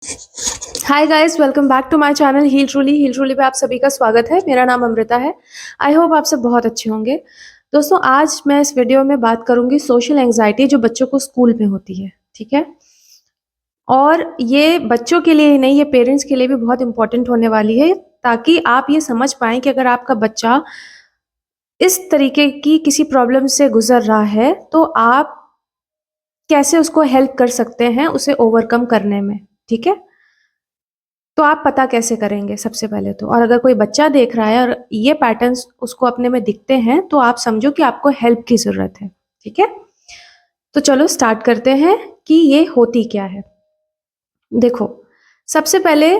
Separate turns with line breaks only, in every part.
Hi guys, welcome back to my channel heal truly पे आप सभी का स्वागत है। मेरा नाम अमृता है। आई होप आप सब बहुत अच्छे होंगे। दोस्तों, आज मैं इस वीडियो में बात करूंगी सोशल एंजाइटी जो बच्चों को स्कूल में होती है। ठीक है, और ये बच्चों के लिए ही नहीं, ये पेरेंट्स के लिए भी बहुत इंपॉर्टेंट होने वाली है, ताकि आप ये समझ पाएं कि अगर आपका बच्चा इस तरीके की किसी प्रॉब्लम से गुजर रहा है तो आप कैसे उसको हेल्प कर सकते हैं उसे ओवरकम करने में। ठीक है, तो आप पता कैसे करेंगे सबसे पहले तो, और अगर कोई बच्चा देख रहा है और ये पैटर्न्स उसको अपने में दिखते हैं तो आप समझो कि आपको हेल्प की जरूरत है। ठीक है, तो चलो स्टार्ट करते हैं कि ये होती क्या है। देखो, सबसे पहले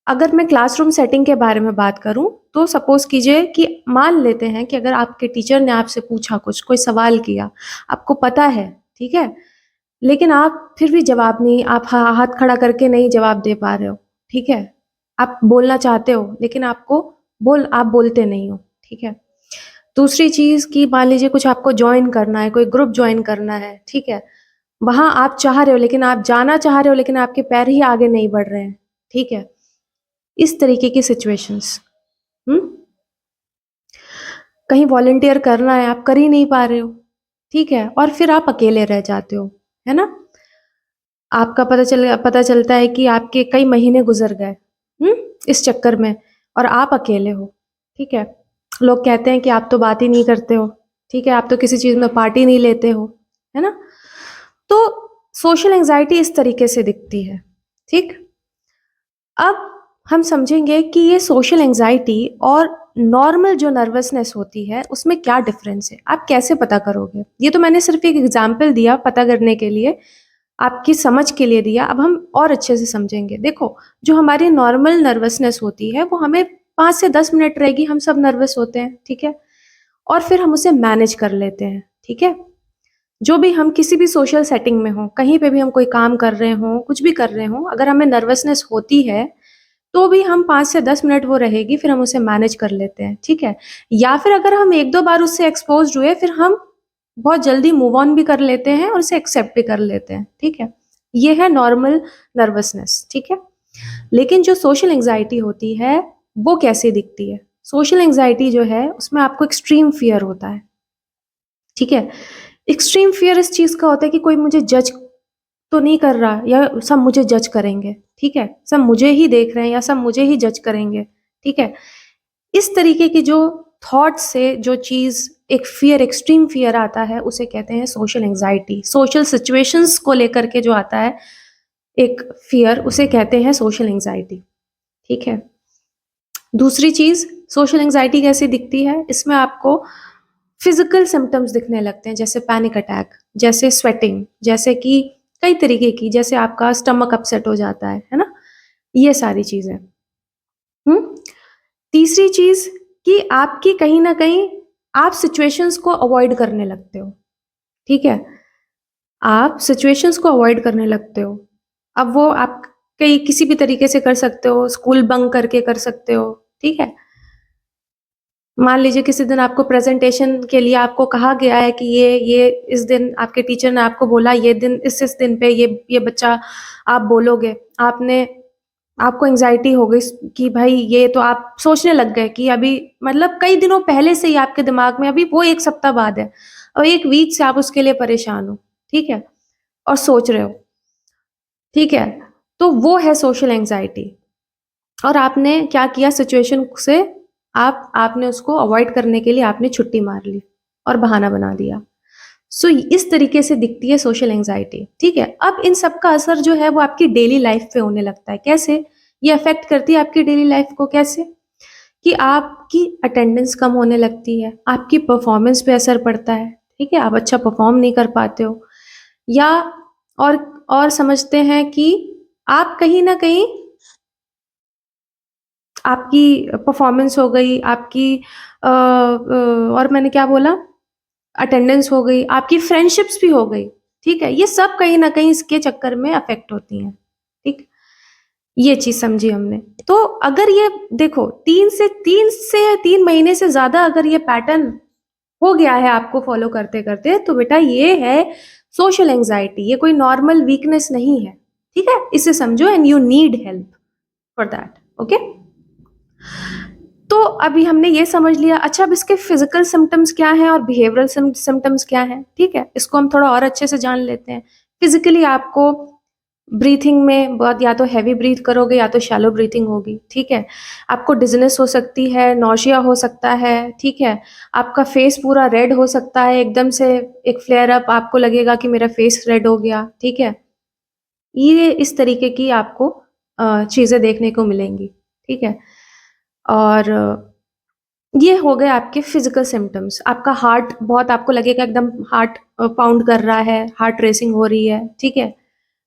अगर मैं क्लासरूम सेटिंग के बारे में बात करूं तो सपोज कीजिए कि मान लेते हैं कि अगर आपके टीचर ने आपसे पूछा, कुछ कोई सवाल किया, आपको पता है, ठीक है, लेकिन आप फिर भी जवाब नहीं, आप हाथ खड़ा करके नहीं जवाब दे पा रहे हो। ठीक है, आप बोलना चाहते हो लेकिन आप बोलते नहीं हो। ठीक है, दूसरी चीज कि मान लीजिए कुछ आपको ज्वाइन करना है, कोई ग्रुप ज्वाइन करना है। ठीक है, वहां आप चाह रहे हो, लेकिन आप जाना चाह रहे हो, लेकिन आपके पैर ही आगे नहीं बढ़ रहे हैं। ठीक है, इस तरीके की सिचुएशंस। हम्म कहीं वॉलंटियर करना है, आप कर ही नहीं पा रहे हो। ठीक है, और फिर आप अकेले रह जाते हो, है ना। आपका पता चलता है कि आपके कई महीने गुजर गए इस चक्कर में, और आप अकेले हो। ठीक है, लोग कहते हैं कि आप तो बात ही नहीं करते हो। ठीक है, आप तो किसी चीज में पार्टी नहीं लेते हो, है ना। तो सोशल एंजाइटी इस तरीके से दिखती है। ठीक, अब हम समझेंगे कि ये सोशल एंजाइटी और नॉर्मल जो नर्वसनेस होती है उसमें क्या डिफरेंस है, आप कैसे पता करोगे। ये तो मैंने सिर्फ एक एग्जाम्पल दिया पता करने के लिए, आपकी समझ के लिए दिया। अब हम और अच्छे से समझेंगे। देखो, जो हमारी नॉर्मल नर्वसनेस होती है वो हमें 5 से 10 मिनट रहेगी, हम सब नर्वस होते हैं। ठीक है, और फिर हम उसे मैनेज कर लेते हैं। ठीक है, जो भी हम किसी भी सोशल सेटिंग में हो, कहीं पे भी हम कोई काम कर रहे हो, कुछ भी कर रहे हो, अगर हमें नर्वसनेस होती है तो भी हम 5 से 10 मिनट वो रहेगी, फिर हम उसे मैनेज कर लेते हैं। ठीक है, या फिर अगर हम एक दो बार उससे एक्सपोज हुए, फिर हम बहुत जल्दी मूव ऑन भी कर लेते हैं और उसे एक्सेप्ट भी कर लेते हैं। ठीक है, ये है नॉर्मल नर्वसनेस। ठीक है, लेकिन जो सोशल एंजाइटी होती है वो कैसे दिखती है। सोशल एंजाइटी जो है उसमें आपको एक्सट्रीम फियर होता है। ठीक है, एक्सट्रीम फियर इस चीज का होता है कि कोई मुझे जज तो नहीं कर रहा, या सब मुझे जज करेंगे। ठीक है, सब मुझे ही देख रहे हैं या सब मुझे ही जज करेंगे। ठीक है, इस तरीके की जो थॉट से जो चीज, एक फियर, एक्सट्रीम फियर आता है, उसे कहते हैं सोशल एंजाइटी। सोशल सिचुएशंस को लेकर के जो आता है एक फियर, उसे कहते हैं सोशल एंजाइटी। ठीक है, दूसरी चीज, सोशल एंजाइटी कैसे दिखती है, इसमें आपको फिजिकल सिम्टम्स दिखने लगते हैं, जैसे पैनिक अटैक, जैसे स्वेटिंग, जैसे कि कई तरीके की, जैसे आपका स्टमक अपसेट हो जाता है ना, ये सारी चीजें। हम्म तीसरी चीज कि आपकी कहीं ना कहीं आप सिचुएशंस को अवॉइड करने लगते हो। ठीक है, आप सिचुएशंस को अवॉइड करने लगते हो। अब वो आप कई किसी भी तरीके से कर सकते हो, स्कूल बंक करके कर सकते हो। ठीक है, मान लीजिए किसी दिन आपको प्रेजेंटेशन के लिए आपको कहा गया है कि ये इस दिन आपके टीचर ने आपको बोला, ये दिन इस दिन पे ये बच्चा आप बोलोगे। आपको एंजाइटी हो गई कि भाई, ये तो आप सोचने लग गए कि अभी, मतलब कई दिनों पहले से ही आपके दिमाग में, अभी वो एक सप्ताह बाद है और एक वीक से आप उसके लिए परेशान हो। ठीक है, और सोच रहे हो। ठीक है, तो वो है सोशल एंजाइटी। और आपने क्या किया, सिचुएशन से आपने उसको अवॉइड करने के लिए आपने छुट्टी मार ली और बहाना बना दिया। सो इस तरीके से दिखती है सोशल एंजाइटी। ठीक है, अब इन सब का असर जो है वो आपकी डेली लाइफ पे होने लगता है। कैसे ये अफेक्ट करती है आपकी डेली लाइफ को, कैसे कि आपकी अटेंडेंस कम होने लगती है, आपकी परफॉर्मेंस पे असर पड़ता है। ठीक है, आप अच्छा परफॉर्म नहीं कर पाते हो, या और और समझते हैं कि आप कहीं ना कहीं, आपकी परफॉर्मेंस हो गई, आपकी और मैंने क्या बोला, अटेंडेंस हो गई, आपकी फ्रेंडशिप्स भी हो गई। ठीक है, ये सब कहीं ना कहीं इसके चक्कर में अफेक्ट होती हैं। ठीक, ये चीज समझी हमने। तो अगर ये देखो, 3 महीने से ज्यादा अगर ये पैटर्न हो गया है आपको फॉलो करते करते, तो बेटा ये है सोशल एंजाइटी, ये कोई नॉर्मल वीकनेस नहीं है। ठीक है, इसे समझो and you need help for that. Okay, तो अभी हमने ये समझ लिया। अच्छा, अब इसके फिजिकल सिम्टम्स क्या हैं और बिहेवियरल सिम्टम्स क्या हैं, ठीक है, इसको हम थोड़ा और अच्छे से जान लेते हैं। फिजिकली आपको ब्रीथिंग में बहुत, या तो हैवी ब्रीथ करोगे या तो शैलो ब्रीथिंग होगी, ठीक है। आपको डिजनेस हो सकती है, नौशिया हो सकता है, ठीक है। आपका फेस पूरा रेड हो सकता है, एकदम से एक फ्लेयर अप, आपको लगेगा कि मेरा फेस रेड हो गया, ठीक है। ये इस तरीके की आपको चीज़ें देखने को मिलेंगी, ठीक है। और ये हो गए आपके फिजिकल सिम्टम्स। आपका हार्ट बहुत, आपको लगेगा एकदम हार्ट पाउंड कर रहा है, हार्ट रेसिंग हो रही है, ठीक है,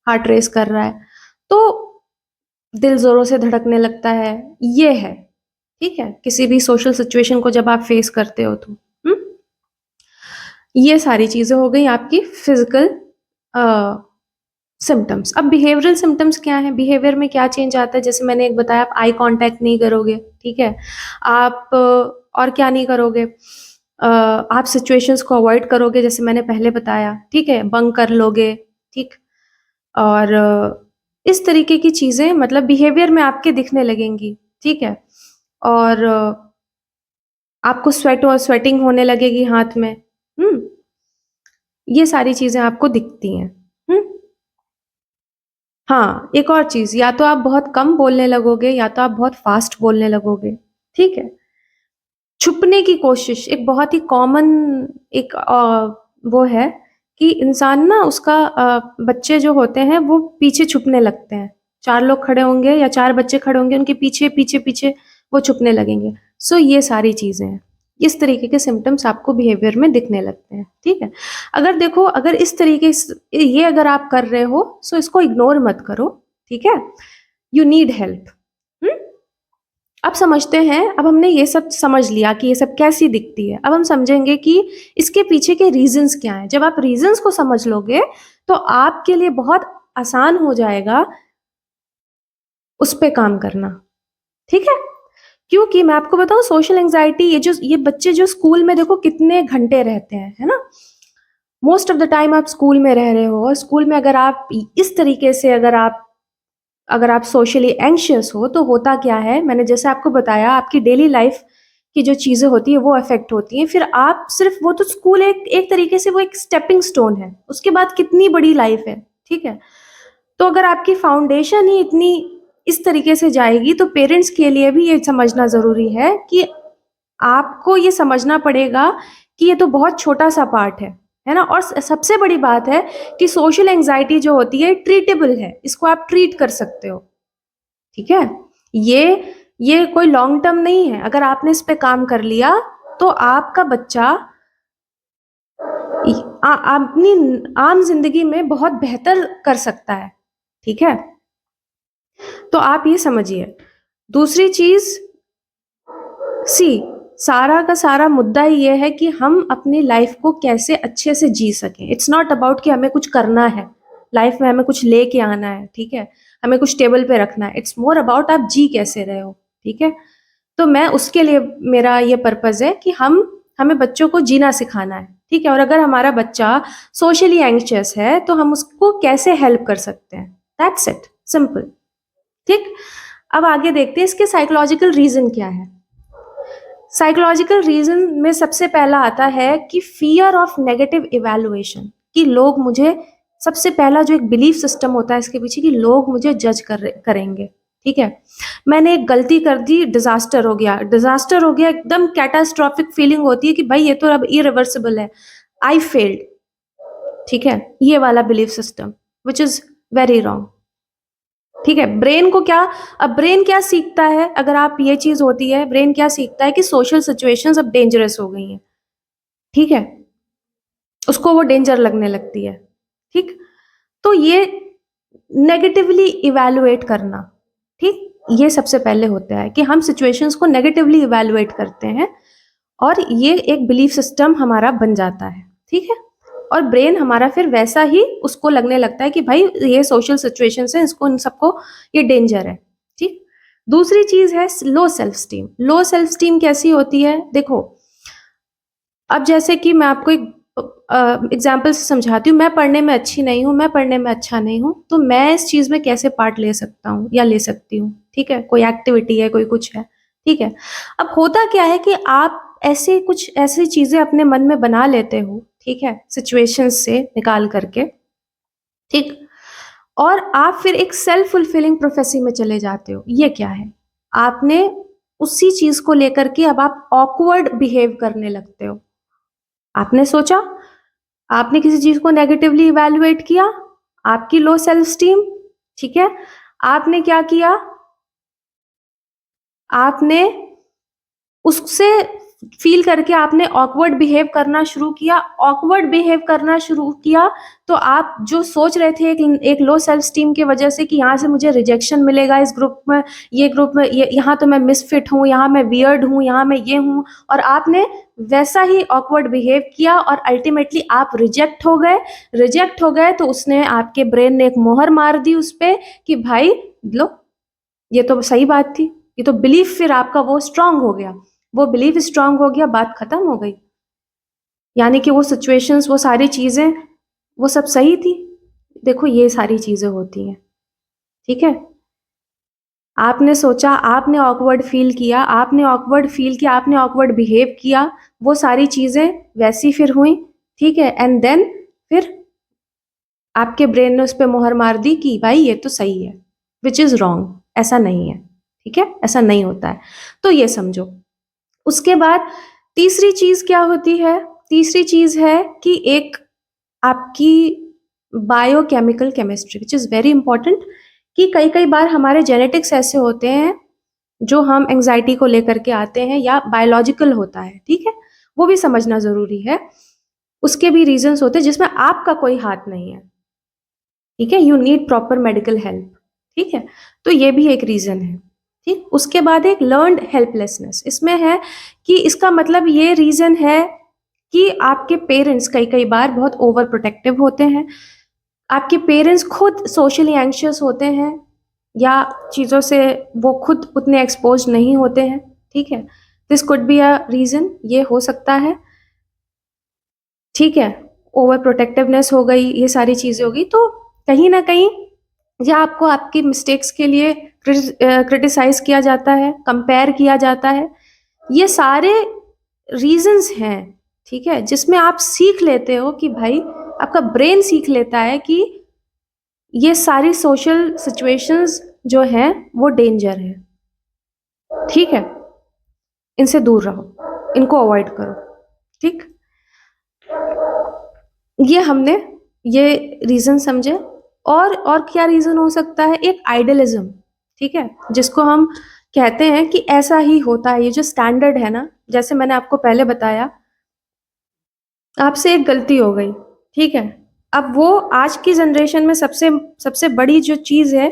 हार्ट रेस कर रहा है, तो दिल जोरों से धड़कने लगता है, ये है, ठीक है, किसी भी सोशल सिचुएशन को जब आप फेस करते हो तो। ये सारी चीजें हो गई आपकी फिजिकल सिम्टम्स। अब बिहेवियरल सिम्टम्स क्या है, बिहेवियर में क्या चेंज आता है, जैसे मैंने एक बताया, आप आई कांटेक्ट नहीं करोगे, ठीक है। आप और क्या नहीं करोगे, आप सिचुएशंस को अवॉइड करोगे, जैसे मैंने पहले बताया, ठीक है, बंक कर लोगे, ठीक। और इस तरीके की चीजें मतलब बिहेवियर में आपके दिखने लगेंगी, ठीक है। और आपको स्वेटिंग होने लगेगी हाथ में, ये सारी चीजें आपको दिखती हैं। हाँ, एक और चीज, या तो आप बहुत कम बोलने लगोगे या तो आप बहुत फास्ट बोलने लगोगे, ठीक है। छुपने की कोशिश एक बहुत ही कॉमन एक वो है कि इंसान ना उसका बच्चे जो होते हैं वो पीछे छुपने लगते हैं। 4 लोग खड़े होंगे या 4 बच्चे खड़े होंगे, उनके पीछे पीछे पीछे वो छुपने लगेंगे। सो ये सारी चीजें हैं, इस तरीके के सिम्टम्स आपको बिहेवियर में दिखने लगते हैं, ठीक है। अगर देखो, अगर इस तरीके से ये अगर आप कर रहे हो, सो इसको इग्नोर मत करो, ठीक है। You need help. अब समझते हैं, अब हमने ये सब समझ लिया कि ये सब कैसी दिखती है। अब हम समझेंगे कि इसके पीछे के रीजंस क्या हैं। जब आप रीजंस को समझ लोगे तो आपके लिए बहुत आसान हो जाएगा उस पे काम करना, ठीक है। क्योंकि मैं आपको बताऊं, सोशल एंजाइटी, ये बच्चे जो स्कूल में देखो कितने घंटे रहते हैं, है ना। मोस्ट ऑफ द टाइम आप स्कूल में रह रहे हो, और स्कूल में अगर आप इस तरीके से अगर आप सोशली एंशियस हो तो होता क्या है, मैंने जैसे आपको बताया, आपकी डेली लाइफ की जो चीजें होती है वो अफेक्ट होती हैं। फिर आप सिर्फ, वो तो स्कूल एक तरीके से वो एक स्टेपिंग स्टोन है, उसके बाद कितनी बड़ी लाइफ है, ठीक है। तो अगर आपकी फाउंडेशन ही इतनी इस तरीके से जाएगी, तो पेरेंट्स के लिए भी ये समझना जरूरी है कि आपको ये समझना पड़ेगा कि ये तो बहुत छोटा सा पार्ट है ना। और सबसे बड़ी बात है कि सोशल एंजाइटी जो होती है ट्रीटेबल है, इसको आप ट्रीट कर सकते हो, ठीक है। ये कोई लॉन्ग टर्म नहीं है। अगर आपने इस पे काम कर लिया तो आपका बच्चा अपनी आम जिंदगी में बहुत बेहतर कर सकता है, ठीक है। तो आप ये समझिए। दूसरी चीज, सी सारा का सारा मुद्दा ये है कि हम अपनी लाइफ को कैसे अच्छे से जी सकें। इट्स नॉट अबाउट कि हमें कुछ करना है लाइफ में, हमें कुछ लेके आना है, ठीक है, हमें कुछ टेबल पे रखना है। इट्स मोर अबाउट आप जी कैसे रहे हो, ठीक है। तो मैं उसके लिए, मेरा ये पर्पज है कि हमें बच्चों को जीना सिखाना है, ठीक है। और अगर हमारा बच्चा सोशली एंग्शियस है तो हम उसको कैसे हेल्प कर सकते हैं, दैट्स इट, सिंपल, ठीक। अब आगे देखते हैं इसके साइकोलॉजिकल रीजन क्या है। साइकोलॉजिकल रीजन में सबसे पहला आता है कि फियर ऑफ नेगेटिव इवैल्यूएशन, कि लोग मुझे, सबसे पहला जो एक बिलीफ सिस्टम होता है इसके पीछे, कि लोग मुझे जज करेंगे, ठीक है। मैंने एक गलती कर दी, डिजास्टर हो गया, एकदम कैटास्ट्रॉफिक फीलिंग होती है कि भाई ये तो अब इरिवर्सिबल है, आई फेल्ड, ठीक है। ये वाला belief system which is very wrong, ठीक है। ब्रेन को क्या, अब ब्रेन क्या सीखता है, अगर आप ये चीज होती है, ब्रेन क्या सीखता है कि सोशल सिचुएशंस अब डेंजरस हो गई हैं, ठीक है, उसको वो डेंजर लगने लगती है, ठीक। तो ये नेगेटिवली इवैल्यूएट करना, ठीक, ये सबसे पहले होता है कि हम सिचुएशंस को नेगेटिवली इवैल्यूएट करते हैं, और ये एक बिलीफ सिस्टम हमारा बन जाता है, ठीक है। और ब्रेन हमारा फिर वैसा ही उसको लगने लगता है कि भाई ये सोशल सिचुएशन है, इसको, इन सबको ये डेंजर है, ठीक। दूसरी चीज है low self esteem. Low self esteem कैसी होती है, देखो, अब जैसे कि मैं आपको एक एग्जाम्पल से समझाती हूँ, मैं पढ़ने में अच्छी नहीं हूँ, मैं पढ़ने में अच्छा नहीं हूँ, तो मैं इस चीज़ में कैसे पार्ट ले सकता हूँ या ले सकती हूँ, ठीक है? कोई एक्टिविटी है, कोई कुछ है, ठीक है? अब होता क्या है कि आप ऐसे कुछ ऐसी चीज़ें अपने मन में बना लेते हो, ठीक है? सिचुएशंस से निकाल करके, ठीक? और आप फिर एक सेल्फ फुलफिलिंग प्रोफेसी में चले जाते हो। ये क्या है? आपने उसी चीज़ को लेकर के अब आप ऑकवर्ड बिहेव करने लगते हो। आपने सोचा, आपने किसी चीज़ को नेगेटिवली इवैल्यूएट किया, आपकी लो सेल्फ स्टीम, ठीक है? आपने क्या किया? आपने उससे फ़ील करके आपने ऑकवर्ड बिहेव करना शुरू किया। ऑकवर्ड बिहेव करना शुरू किया, तो आप जो सोच रहे थे एक लो सेल्फ स्टीम की वजह से कि यहाँ से मुझे रिजेक्शन मिलेगा इस ग्रुप में, ये यहाँ तो मैं मिसफिट हूँ, यहाँ मैं वियर्ड हूँ, यहाँ मैं ये हूँ, और आपने वैसा ही ऑकवर्ड बिहेव किया और अल्टीमेटली आप रिजेक्ट हो गए। रिजेक्ट हो गए तो उसने आपके ब्रेन ने एक मोहर मार दी उस पे कि भाई लो, ये तो सही बात थी। ये तो बिलीफ फिर आपका वो स्ट्रांग हो गया। वो बिलीफ स्ट्रांग हो गया, बात खत्म हो गई। यानी कि वो सिचुएशंस, वो सारी चीज़ें, वो सब सही थी। देखो ये सारी चीज़ें होती हैं, ठीक है? आपने सोचा, आपने ऑकवर्ड फ़ील किया, आपने ऑकवर्ड बिहेव किया, वो सारी चीज़ें वैसी फिर हुई, ठीक है? एंड देन फिर आपके ब्रेन ने उस पे मोहर मार दी कि भाई ये तो सही है, व्हिच इज़ रॉन्ग, ऐसा नहीं है, ठीक है? ऐसा नहीं होता है। तो ये समझो। उसके बाद तीसरी चीज़ क्या होती है? तीसरी चीज़ है कि एक आपकी biochemical chemistry, which is very important, कि कई-कई बार हमारे जेनेटिक्स ऐसे होते हैं, जो हम एंग्ज़ायटी को लेकर के आते हैं या बायोलॉजिकल होता है, ठीक है? वो भी समझना ज़रूरी है। उसके भी रीज़न्स होते हैं जिसमें आपका कोई हाथ नहीं है, ठीक है? You need proper medical help, ठीक है? तो ये भी एक रीज़न है, ठीक? उसके बाद एक लर्न्ड हेल्पलेसनेस, इसमें है कि इसका मतलब ये रीज़न है कि आपके पेरेंट्स कई-कई बार बहुत ओवर प्रोटेक्टिव होते हैं। आपके पेरेंट्स खुद सोशली एंग्ज़ियस होते हैं या चीज़ों से वो खुद उतने एक्सपोज़्ड नहीं होते हैं, ठीक है? This could be a reason, ये हो सकता है, ठीक है? ओवर प्रोटेक्टिवनेस हो गई, ये सारी चीज़ें हो गई, तो कहीं न कहीं या आपको आपकी मिस्टेक्स के लिए क्रिटिसाइज़ किया जाता है, कंपेयर किया जाता है। ये सारे रीज़न्स हैं, ठीक है? जिसमें आप सीख लेते हो कि भाई, आपका ब्रेन सीख लेता है कि ये सारी सोशल सिचुएशंस जो हैं, वो डेंजर हैं, ठीक है? इनसे दूर रहो, इनको अवॉइड करो, ठीक? ये हमने ये रीज़न समझे। और क्या रीज़न हो सकता है? एक आइडियलिज़्म, ठीक है? जिसको हम कहते हैं कि ऐसा ही होता है, ये जो स्टैंडर्ड है ना, जैसे मैंने आपको पहले बताया, आपसे एक गलती हो गई, ठीक है? अब वो आज की जनरेशन में सबसे सबसे बड़ी जो चीज़ है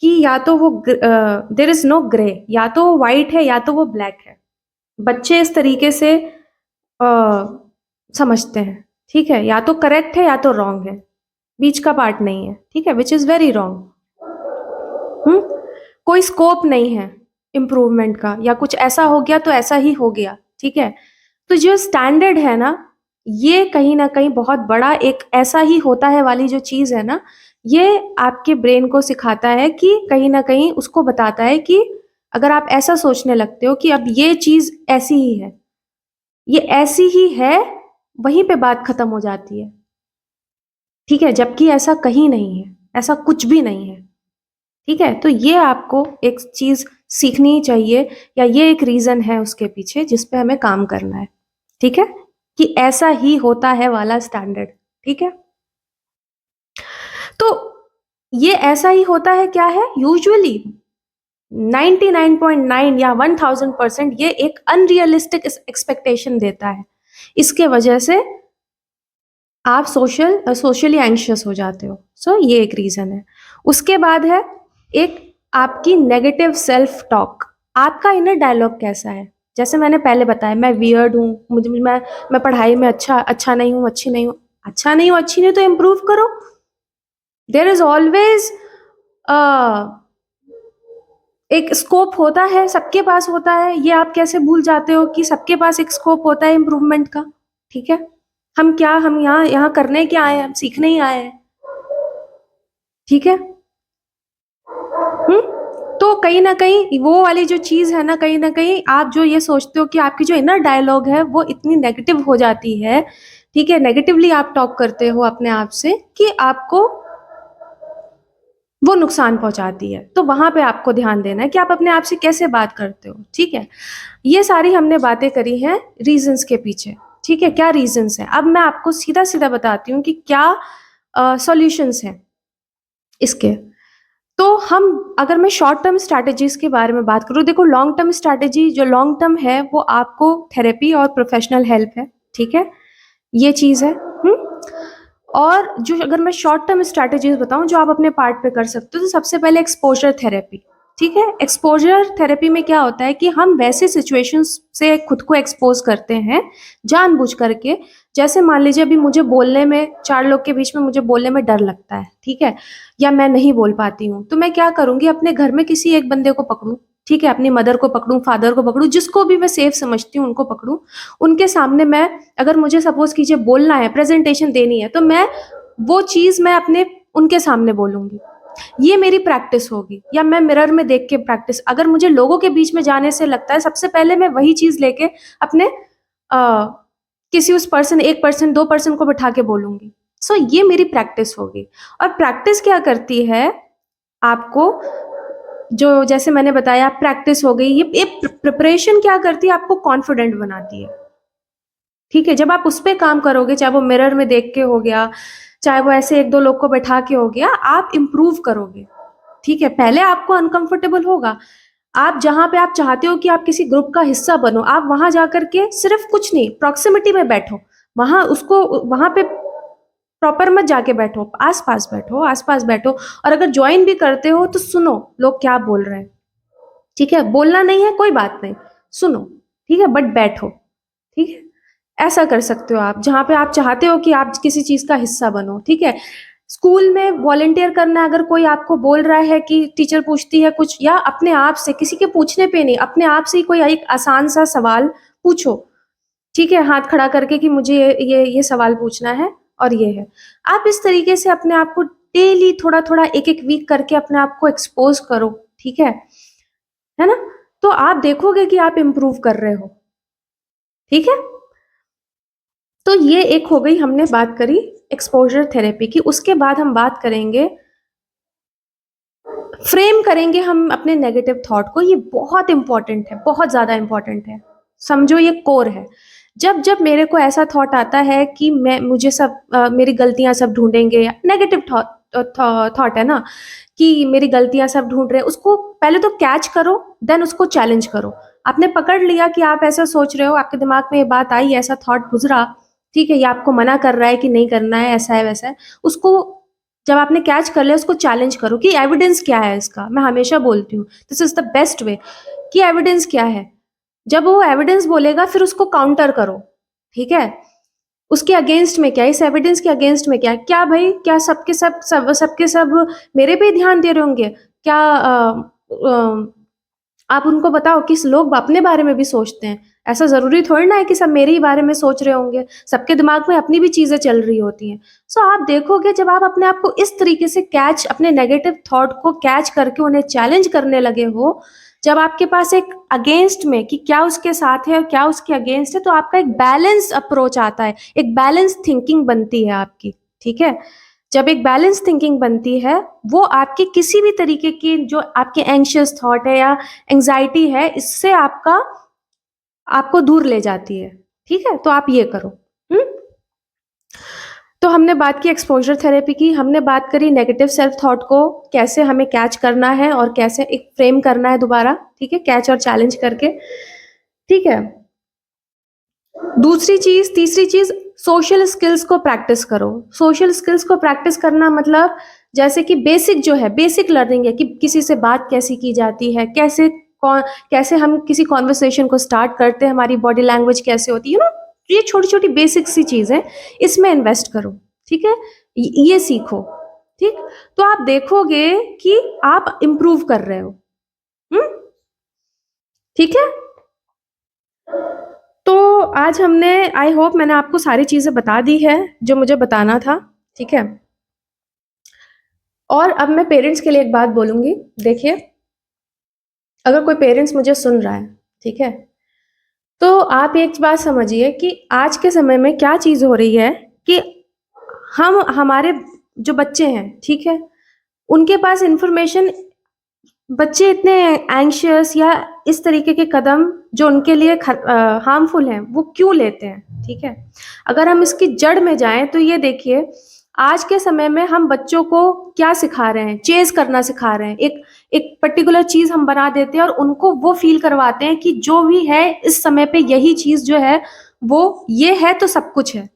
कि या तो वो देयर इज़ नो ग्रे, या तो वो व्हाइट है या तो वो ब्लैक है। बच्चे इस तरीके से अ, समझते हैं, ठीक है? या तो करेक्ट है या तो रॉन्ग है, बीच का पार्ट नहीं है, ठीक है? Which is very wrong. हुँ? कोई स्कोप नहीं है इम्प्रूवमेंट का, या कुछ ऐसा हो गया तो ऐसा ही हो गया, ठीक है? तो जो स्टैंडर्ड है ना, ये कहीं न कहीं बहुत बड़ा एक ऐसा ही होता है वाली जो चीज़ है ना, ये आपके ब्रेन को सिखाता है कि कहीं न कहीं उसको बताता है कि अगर आप ऐसा सोचने लगते हो कि अब ये चीज़ ऐसी ही है, ये ऐसी ही है, वहीं पे बात खत्म हो जाती है, ठीक है? जबकि ऐसा कहीं नहीं है, ऐसा कुछ भी नहीं है, ठीक है? तो ये आपको एक चीज़ सीखनी चाहिए, या ये एक रीज़न है उसके पीछे जिस पे हमें काम करना है, ठीक है? कि ऐसा ही होता है वाला स्टैंडर्ड, ठीक है? तो ये ऐसा ही होता है क्या है? यूजुअली 99.9 या 1000% ये एक अनरियलिस्टिक एक्सपेक्टेशन देता है। इसके वजह से आप सोशली एंग्ज़ियस हो जाते हो। सो ये एक रीज़न है। उसके बाद है एक आपकी नेगेटिव सेल्फ टॉक। आपका इनर डायलॉग कैसा है? जैसे मैंने पहले बताया, मैं वियर्ड हूँ, मैं पढ़ाई में अच्छा नहीं हूँ, अच्छी नहीं हूँ। अच्छा नहीं हो, अच्छी नहीं हो तो इम्प्रूव करो। देयर इज़ ऑलवेज़ अ, एक स्कोप होता है, सबके पास होता है। ये आप कैसे भूल जाते हो कि सबके पास एक स्कोप होता है इम्प्रूवमेंट का, ठीक है? हम यहाँ यहाँ करने क्या आए हैं, हम सीखने ही आए हैं। ठीक है। तो कहीं ना कहीं वो वाली जो चीज है ना, कहीं ना कहीं आप जो ये सोचते हो कि आपकी जो इनर डायलॉग है वो इतनी नेगेटिव हो जाती है, ठीक है, नेगेटिवली आप टॉक करते हो अपने आप से कि आपको वो नुकसान पहुंचाती है। तो वहां पे आपको ध्यान देना है कि आप अपने आप से कैसे बात करते हो। ठीक है, ये सारी हमने बातें करी हैं रीजंस के पीछे। ठीक है, क्या रीजंस है, अब मैं आपको सीधा सीधा बताती हूँ कि क्या सॉल्यूशंस हैं इसके। तो हम, अगर मैं शॉर्ट टर्म स्ट्रैटेजीज के बारे में बात करूँ, देखो लॉन्ग टर्म स्ट्रैटेजी जो लॉन्ग टर्म है वो आपको थेरेपी और प्रोफेशनल हेल्प है। ठीक है, ये चीज है। और जो अगर मैं शॉर्ट टर्म स्ट्रैटेजीज बताऊं जो आप अपने पार्ट पे कर सकते हो, तो सबसे पहले एक्सपोजर थेरेपी। ठीक है, एक्सपोजर थेरेपी में क्या होता है कि हम वैसे सिचुएशंस से खुद को एक्सपोज करते हैं जानबूझ करके। जैसे मान लीजिए अभी मुझे बोलने में, 4 लोग के बीच में मुझे बोलने में डर लगता है, ठीक है, या मैं नहीं बोल पाती हूँ, तो मैं क्या करूंगी, अपने घर में किसी एक बंदे को पकड़ूं, ठीक है, अपनी मदर को पकड़ूं, फादर को पकड़ूं, जिसको भी मैं सेफ समझती हूँ उनको पकड़ूं। उनके सामने मैं, अगर मुझे सपोज कीजिए बोलना है, प्रेजेंटेशन देनी है, तो मैं वो चीज मैं अपने उनके सामने बोलूंगी। ये मेरी प्रैक्टिस होगी। या मैं मिरर में देख के प्रैक्टिस, अगर मुझे लोगों के बीच में जाने से लगता है, सबसे पहले मैं वही चीज लेके अपने आ, किसी उस पर्सन, 1 पर्सन 2 पर्सन को बिठा के बोलूंगी। सो ये मेरी प्रैक्टिस होगी। और प्रैक्टिस क्या करती है आपको, जो जैसे मैंने बताया प्रैक्टिस हो गई, ये प्रिपरेशन क्या करती है, आपको कॉन्फिडेंट बनाती है। ठीक है, जब आप उस पर काम करोगे, चाहे वो मिरर में देख के हो गया, चाहे वो ऐसे 1 2 लोग को बैठा के हो गया, आप इम्प्रूव करोगे। ठीक है, पहले आपको अनकंफर्टेबल होगा। आप जहां पे आप चाहते हो कि आप किसी ग्रुप का हिस्सा बनो, आप वहां जाकर के सिर्फ कुछ नहीं, प्रॉक्सिमिटी में बैठो, वहां उसको, वहां पे प्रॉपर मत जाके बैठो, आसपास बैठो, आसपास बैठो। और अगर ज्वाइन भी करते हो तो सुनो लोग क्या बोल रहे हैं। ठीक है, बोलना नहीं है कोई बात नहीं, सुनो, ठीक है, बट बैठो। ठीक है, ऐसा कर सकते हो आप, जहाँ पे आप चाहते हो कि आप किसी चीज का हिस्सा बनो। ठीक है, स्कूल में वॉलेंटियर करना, अगर कोई आपको बोल रहा है कि टीचर पूछती है कुछ, या अपने आप से, किसी के पूछने पे नहीं, अपने आप से ही कोई एक आसान सा सवाल पूछो। ठीक है, हाथ खड़ा करके कि मुझे ये सवाल पूछना है और ये है। आप इस तरीके से अपने आप को डेली थोड़ा थोड़ा, एक एक वीक करके अपने आप को एक्सपोज करो। ठीक है ना, तो आप देखोगे कि आप इम्प्रूव कर रहे हो। ठीक है, तो ये एक हो गई, हमने बात करी एक्सपोजर थेरेपी की। उसके बाद हम बात करेंगे, फ्रेम करेंगे हम अपने नेगेटिव थॉट को। ये बहुत इंपॉर्टेंट है, बहुत ज्यादा इंपॉर्टेंट है, समझो ये कोर है। जब जब मेरे को ऐसा थॉट आता है कि मैं, मुझे सब मेरी गलतियां सब ढूंढेंगे, या नेगेटिव थॉट है ना, कि मेरी गलतियां सब ढूंढ रहे हैं, उसको पहले तो कैच करो, देन उसको चैलेंज करो। आपने पकड़ लिया कि आप ऐसा सोच रहे हो, आपके दिमाग में ये बात आई, ऐसा थॉट गुजरा, ठीक है, ये आपको मना कर रहा है कि नहीं करना है, ऐसा है वैसा है, उसको जब आपने कैच कर लिया, उसको चैलेंज करो कि एविडेंस क्या है इसका। मैं हमेशा बोलती हूँ this is the best way, कि एविडेंस क्या है। जब वो एविडेंस बोलेगा, फिर उसको काउंटर करो। ठीक है, उसके अगेंस्ट में क्या है, इस एविडेंस के अगेंस्ट में क्या है, क्या भाई, क्या सबके सबके सब मेरे पे ही ध्यान दे रहे होंगे क्या, आप उनको बताओ कि लोग अपने बारे में भी सोचते हैं, ऐसा जरूरी थोड़ी ना है कि सब मेरे ही बारे में सोच रहे होंगे, सबके दिमाग में अपनी भी चीजें चल रही होती हैं। सो आप देखोगे, जब आप अपने आप को इस तरीके से कैच, अपने नेगेटिव थॉट को कैच करके उन्हें चैलेंज करने लगे हो, जब आपके पास एक अगेंस्ट में कि क्या उसके साथ है और क्या उसके अगेंस्ट है, तो आपका एक बैलेंस अप्रोच आता है, एक बैलेंस थिंकिंग बनती है आपकी। ठीक है, जब एक बैलेंस थिंकिंग बनती है, वो आपके किसी भी तरीके की जो आपके एंशियस थॉट है या एंजाइटी है, इससे आपको दूर ले जाती है। ठीक है, तो आप ये करो। हम्म, तो हमने बात की एक्सपोजर थेरेपी की, हमने बात करी नेगेटिव सेल्फ थॉट को कैसे हमें कैच करना है और कैसे एक फ्रेम करना है दोबारा। ठीक है, कैच और चैलेंज करके। ठीक है, दूसरी चीज, तीसरी चीज, सोशल स्किल्स को प्रैक्टिस करो। सोशल स्किल्स को प्रैक्टिस करना मतलब, जैसे कि बेसिक जो है, बेसिक लर्निंग है कि किसी से बात कैसी की जाती है, कैसे हम किसी कॉन्वर्सेशन को स्टार्ट करते हैं, हमारी बॉडी लैंग्वेज कैसे होती है ना, ये छोटी छोटी बेसिक सी चीजें, इसमें इन्वेस्ट करो। ठीक है, ये सीखो। ठीक, तो आप देखोगे कि आप इम्प्रूव कर रहे हो। हम्म, ठीक है। तो आज हमने, आई होप मैंने आपको सारी चीज़ें बता दी है जो मुझे बताना था, ठीक है। और अब मैं पेरेंट्स के लिए एक बात बोलूँगी। देखिए, अगर कोई पेरेंट्स मुझे सुन रहा है, ठीक है, तो आप एक बात समझिए कि आज के समय में क्या चीज़ हो रही है कि हमारे जो बच्चे हैं, ठीक है, उनके पास इन्फॉर्मेशन, बच्चे इतने एंग्शियस या इस तरीके के कदम जो उनके लिए हार्मफुल हैं, वो क्यों लेते हैं, ठीक है। अगर हम इसकी जड़ में जाएं तो ये देखिए, आज के समय में हम बच्चों को क्या सिखा रहे हैं, चेज करना सिखा रहे हैं। एक एक पर्टिकुलर चीज हम बना देते हैं और उनको वो फील करवाते हैं कि जो भी है इस समय पे यही चीज जो है वो ये है तो सब कुछ है,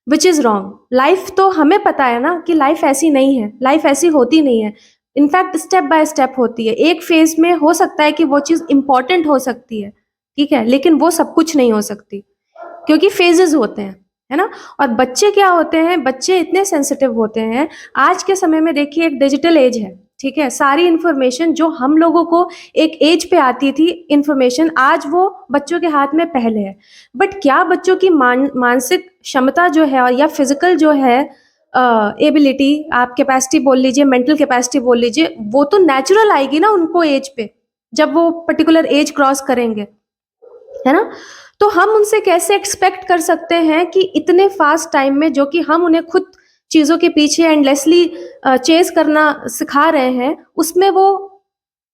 विच इज रॉन्ग। लाइफ तो हमें पता है ना कि लाइफ ऐसी नहीं है, लाइफ ऐसी होती नहीं है। इनफैक्ट स्टेप बाय स्टेप होती है। एक फेज में हो सकता है कि वो चीज इंपॉर्टेंट हो सकती है, ठीक है, लेकिन वो सब कुछ नहीं हो सकती, क्योंकि फेजेस होते हैं, है ना। और बच्चे क्या होते हैं, बच्चे इतने सेंसिटिव होते हैं। आज के समय में देखिए, एक डिजिटल एज है, ठीक है। सारी इंफॉर्मेशन जो हम लोगों को एक एज पे आती थी इंफॉर्मेशन, आज वो बच्चों के हाथ में पहले है। बट क्या बच्चों की मानसिक क्षमता जो है या फिजिकल जो है एबिलिटी, आप कैपेसिटी बोल लीजिए, मेंटल कैपेसिटी बोल लीजिए, वो तो नेचुरल आएगी ना उनको एज पे, जब वो पर्टिकुलर एज क्रॉस करेंगे, है ना। तो हम उनसे कैसे एक्सपेक्ट कर सकते हैं कि इतने फास्ट टाइम में, जो कि हम उन्हें खुद चीज़ों के पीछे एंडलेसली चेज करना सिखा रहे हैं, उसमें वो,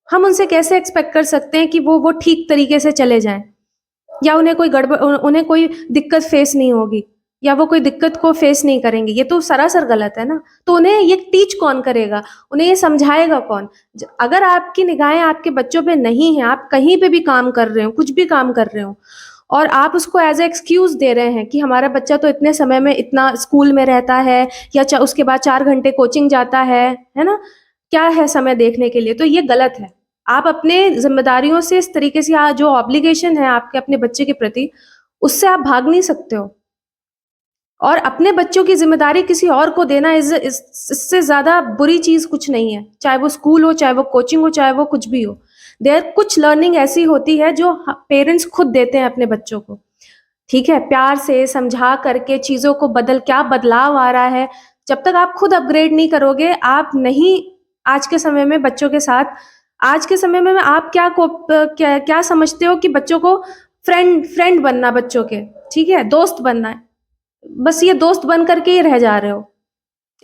हम उनसे कैसे एक्सपेक्ट कर सकते हैं कि वो ठीक तरीके से चले जाएं, या उन्हें कोई गड़बड़, उन्हें कोई दिक्कत फेस नहीं होगी, या वो कोई दिक्कत को फेस नहीं करेंगे। ये तो सरासर गलत है ना। तो उन्हें ये टीच कौन करेगा, उन्हें ये समझाएगा कौन। अगर आपकी निगाहें आपके बच्चों पे नहीं है, आप कहीं पे भी काम कर रहे हो, कुछ भी काम कर रहे हो, और आप उसको एज ए एक्सक्यूज दे रहे हैं कि हमारा बच्चा तो इतने समय में इतना स्कूल में रहता है, या उसके बाद 4 घंटे कोचिंग जाता है ना, क्या है समय देखने के लिए, तो ये गलत है। आप अपने जिम्मेदारियों से इस तरीके से, जो ऑब्लिगेशन है आपके अपने बच्चे के प्रति, उससे आप भाग नहीं सकते हो। और अपने बच्चों की जिम्मेदारी किसी और को देना इससे ज्यादा बुरी चीज कुछ नहीं है। चाहे वो स्कूल हो, चाहे वो कोचिंग हो, चाहे वो कुछ भी हो, देयर कुछ लर्निंग ऐसी होती है जो पेरेंट्स खुद देते हैं अपने बच्चों को, ठीक है, प्यार से समझा करके चीजों को क्या बदलाव आ रहा है। जब तक आप खुद अपग्रेड नहीं करोगे, आप नहीं, आज के समय में बच्चों के साथ, आज के समय में आप क्या समझते हो कि बच्चों को फ्रेंड बनना, बच्चों के, ठीक है, दोस्त बनना है, बस ये दोस्त बन करके ही रह जा रहे हो।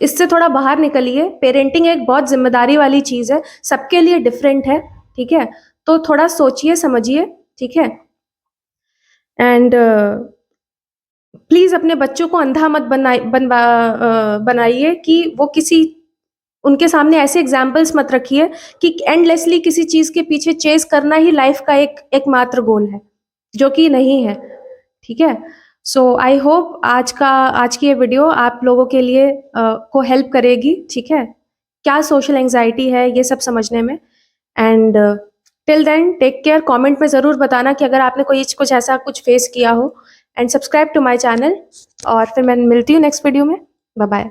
इससे थोड़ा बाहर निकलिए। पेरेंटिंग एक बहुत जिम्मेदारी वाली चीज है, सबके लिए डिफरेंट है, ठीक है। तो थोड़ा सोचिए समझिए, ठीक है। एंड प्लीज अपने बच्चों को अंधा मत बनाइए कि वो किसी, उनके सामने ऐसे एग्जाम्पल्स मत रखिए कि एंडलेसली किसी चीज के पीछे चेस करना ही लाइफ का एकमात्र गोल है, जो कि नहीं है, ठीक है। सो आई होप आज की ये वीडियो आप लोगों के लिए को हेल्प करेगी, ठीक है, क्या सोशल एंजाइटी है ये सब समझने में। And till then take care. Comment में ज़रूर बताना कि अगर आपने कोई कुछ ऐसा कुछ फेस किया हो, and subscribe to my channel. और फिर मैं मिलती हूँ नेक्स्ट वीडियो में। Bye bye.